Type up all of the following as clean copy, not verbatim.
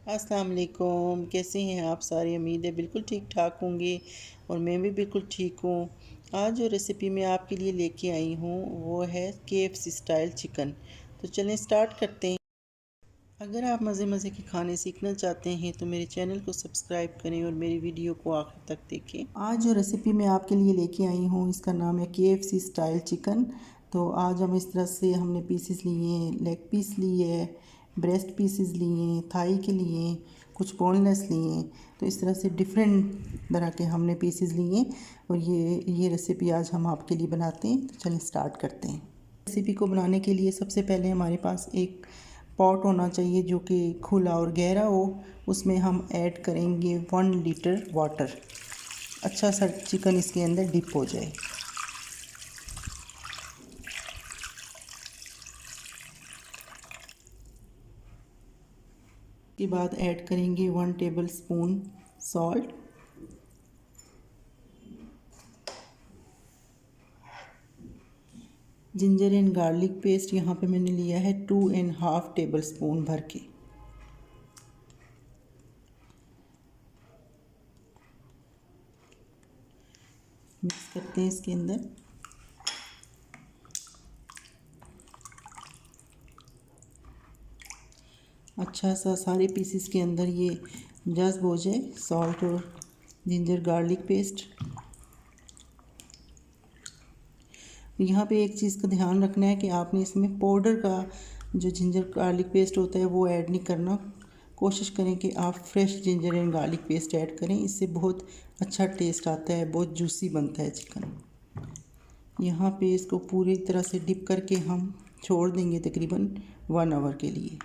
अस्सलाम वालेकुम। कैसे हैं आप सारी? उम्मीद है बिल्कुल ठीक ठाक होंगे और मैं भी बिल्कुल ठीक हूँ। आज जो रेसिपी मैं आपके लिए लेके आई हूँ वो है KFC स्टाइल चिकन। तो चलें स्टार्ट करते हैं। अगर आप मज़े मज़े के खाने सीखना चाहते हैं तो मेरे चैनल को सब्सक्राइब करें और मेरी वीडियो को आखिर तक देखें। आज जो रेसिपी मैं आपके लिए लेके आई हूँ इसका नाम है KFC स्टाइल चिकन। तो आज हम इस तरह से हमने पीसेस लिए हैं, लेग पीस लिए है, ब्रेस्ट पीसेस लिए हैं, थाई के लिए, कुछ बोनलेस लिए। तो इस तरह से डिफरेंट तरह के हमने पीसेस लिए और ये रेसिपी आज हम आपके लिए बनाते हैं। तो चलें स्टार्ट करते हैं। रेसिपी को बनाने के लिए सबसे पहले हमारे पास एक पॉट होना चाहिए जो कि खुला और गहरा हो। उसमें हम ऐड करेंगे 1 लीटर वाटर। अच्छा सा चिकन इसके अंदर डिप हो जाए। के बाद ऐड करेंगे 1 table spoon salt, ginger and garlic paste यहाँ पे मैंने लिया है 2.5 टेबल स्पून भर के। मिक्स करते हैं इसके अंदर। अच्छा सा सारे पीसेस के अंदर ये जज़्ब हो जाए सॉल्ट और जिंजर गार्लिक पेस्ट। यहाँ पे एक चीज़ का ध्यान रखना है कि आपने इसमें पाउडर का जो जिंजर गार्लिक पेस्ट होता है वो ऐड नहीं करना। कोशिश करें कि आप fresh ginger and garlic paste add करें, इससे बहुत अच्छा टेस्ट आता है, बहुत जूसी बनता है चिकन। यहाँ पे इसको पूरी तरह से डिप करके हम छोड़ देंगे तकरीबन 1 आवर के लिए।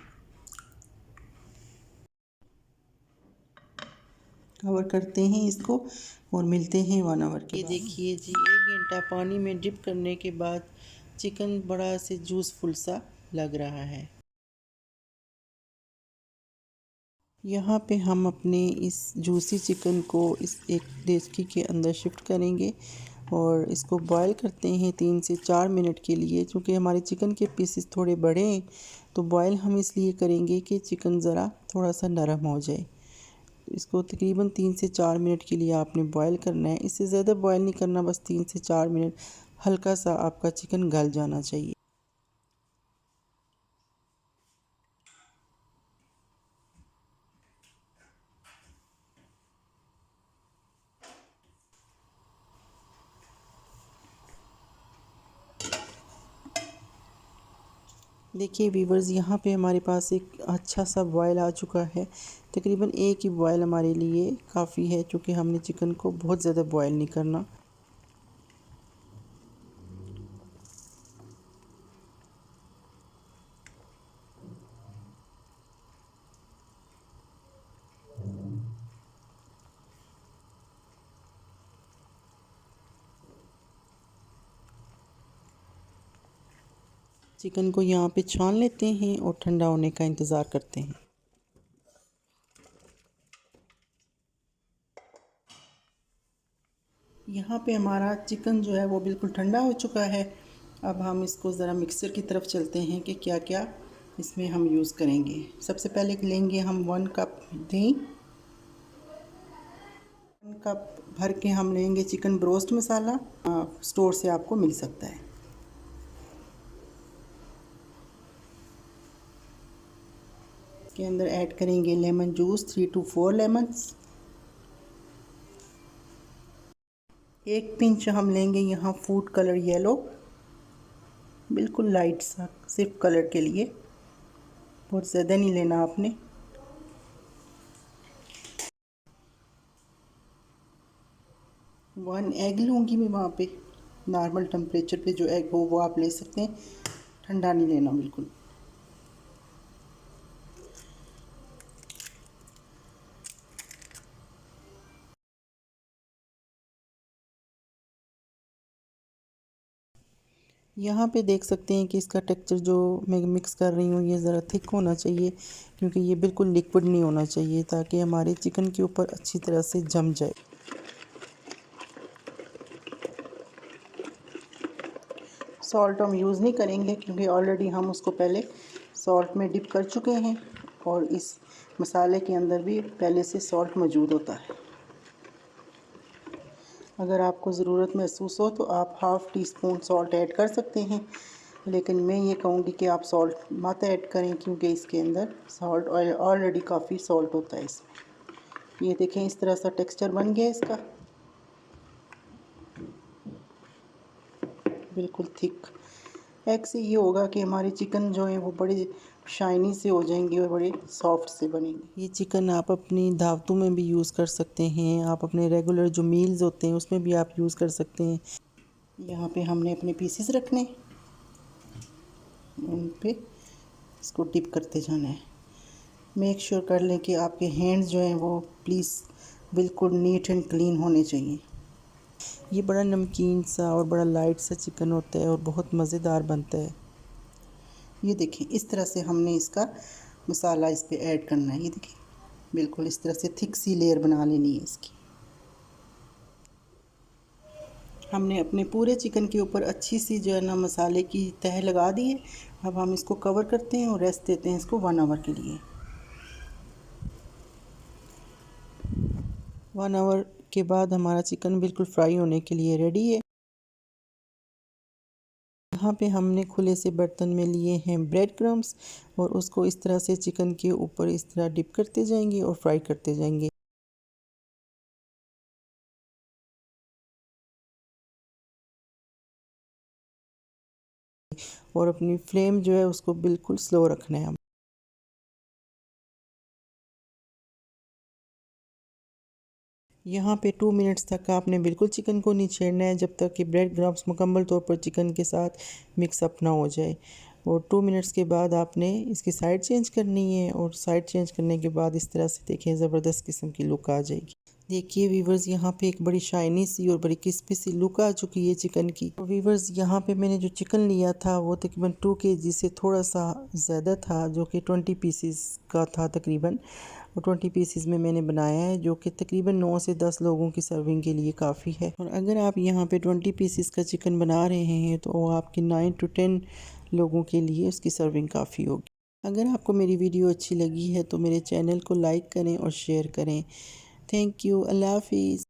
कवर करते हैं इसको और मिलते हैं 1 आवर के बाद। ये देखिए जी, 1 घंटा पानी में डिप करने के बाद चिकन बड़ा से जूसफुल सा लग रहा है। यहाँ पे हम अपने इस जूसी चिकन को इस एक डेचकी के अंदर शिफ्ट करेंगे और इसको बॉईल करते हैं 3 से 4 मिनट के लिए। चूँकि हमारे चिकन के पीसेस थोड़े बड़े हैं तो बॉईल हम इसलिए करेंगे कि चिकन ज़रा थोड़ा सा नरम हो जाए। इसको तकरीबन 3 से 4 मिनट के लिए आपने बॉईल करना है। इससे ज़्यादा बॉईल नहीं करना, बस 3 से 4 मिनट हल्का सा आपका चिकन गल जाना चाहिए। देखिए वीवर्स, यहाँ पे हमारे पास एक अच्छा सा बॉयल आ चुका है। तकरीबन एक ही बॉयल हमारे लिए काफ़ी है, क्योंकि हमने चिकन को बहुत ज़्यादा बॉयल नहीं करना। चिकन को यहाँ पे छान लेते हैं और ठंडा होने का इंतज़ार करते हैं। यहाँ पे हमारा चिकन जो है वो बिल्कुल ठंडा हो चुका है। अब हम इसको ज़रा मिक्सर की तरफ चलते हैं कि क्या क्या इसमें हम यूज़ करेंगे। सबसे पहले लेंगे हम 1 कप दही, 1 कप भर के हम लेंगे चिकन ब्रोस्ट मसाला। स्टोर से आपको मिल सकता है। इसके अंदर ऐड करेंगे lemon juice, 3 to 4 lemons. 1 pinch हम लेंगे यहाँ फूड कलर येलो, बिल्कुल लाइट सा, सिर्फ कलर के लिए, बहुत ज़्यादा नहीं लेना आपने। 1 एग लूँगी मैं वहाँ पे। नॉर्मल टेम्परेचर पे जो एग हो वो आप ले सकते हैं, ठंडा नहीं लेना बिल्कुल। यहाँ पे देख सकते हैं कि इसका टेक्सचर जो मैं मिक्स कर रही हूँ ये ज़रा थिक होना चाहिए, क्योंकि ये बिल्कुल लिक्विड नहीं होना चाहिए, ताकि हमारे चिकन के ऊपर अच्छी तरह से जम जाए। सॉल्ट हम यूज़ नहीं करेंगे क्योंकि ऑलरेडी हम उसको पहले सॉल्ट में डिप कर चुके हैं। और इस मसाले के अंदर भी पहले से सॉल्ट मौजूद होता है। अगर आपको ज़रूरत महसूस हो तो आप half tea spoon salt add कर सकते हैं, लेकिन मैं ये कहूँगी कि आप सॉल्ट मत ऐड करें, क्योंकि इसके अंदर सॉल्ट ऑलरेडी काफ़ी सॉल्ट होता है इसमें। ये देखें, इस तरह सा टेक्सचर बन गया इसका, बिल्कुल थिक। एक से ये होगा कि हमारे चिकन जो है वो बड़े शाइनी से हो जाएंगे और बड़े सॉफ्ट से बनेंगे। ये चिकन आप अपनी दावतों में भी यूज़ कर सकते हैं, आप अपने रेगुलर जो मील्स होते हैं उसमें भी आप यूज़ कर सकते हैं। यहाँ पे हमने अपने पीसेस रखने, उन पे इसको डिप करते जाना है। मेक श्योर कर लें कि आपके हैंड्स जो हैं वो प्लीज़ बिल्कुल नीट एंड क्लीन होने चाहिए। ये बड़ा नमकीन सा और बड़ा लाइट सा चिकन होता है और बहुत मज़ेदार बनता है। ये देखें, इस तरह से हमने इसका मसाला इस पे ऐड करना है। ये देखें, बिल्कुल इस तरह से थिक सी लेयर बना लेनी है इसकी। हमने अपने पूरे चिकन के ऊपर अच्छी सी जो है ना मसाले की तह लगा दी है। अब हम इसको कवर करते हैं और रेस्ट देते हैं इसको 1 आवर के लिए। 1 आवर के बाद हमारा चिकन बिल्कुल फ्राई होने के लिए रेडी है। यहाँ पे हमने खुले से बर्तन में लिए हैं ब्रेड क्रम्स और उसको इस तरह से चिकन के ऊपर इस तरह डिप करते जाएंगे और फ्राई करते जाएंगे। और अपनी फ्लेम जो है उसको बिल्कुल स्लो रखना है। यहाँ पे 2 मिनट्स तक आपने बिल्कुल चिकन को नहीं छेड़ना है, जब तक कि ब्रेड क्रम्स मुकम्मल तौर पर चिकन के साथ मिक्स अप ना हो जाए। और 2 मिनट्स के बाद आपने इसकी साइड चेंज करनी है और साइड चेंज करने के बाद इस तरह से देखें ज़बरदस्त किस्म की लुक आ जाएगी। देखिए वीवर्स, यहाँ पे एक बड़ी शाइनी सी और बड़ी क्रिस्पी सी लुक आ चुकी है चिकन की। और वीवर्स, यहाँ पे मैंने जो चिकन लिया था वो तकरीबन 2 kg से थोड़ा सा ज़्यादा था, जो कि 20 पीसीस का था तकरीबन। और 20 पीसीस में मैंने बनाया है, जो कि तकरीबन 9 से 10 लोगों की सर्विंग के लिए काफ़ी है। और अगर आप यहाँ पे 20 पीसीस का चिकन बना रहे हैं तो वो आपकी 9 to 10 लोगों के लिए उसकी सर्विंग काफ़ी होगी। अगर आपको मेरी वीडियो अच्छी लगी है तो मेरे चैनल को लाइक करें और शेयर करें। Thank you. अल्लाह हाफिज़।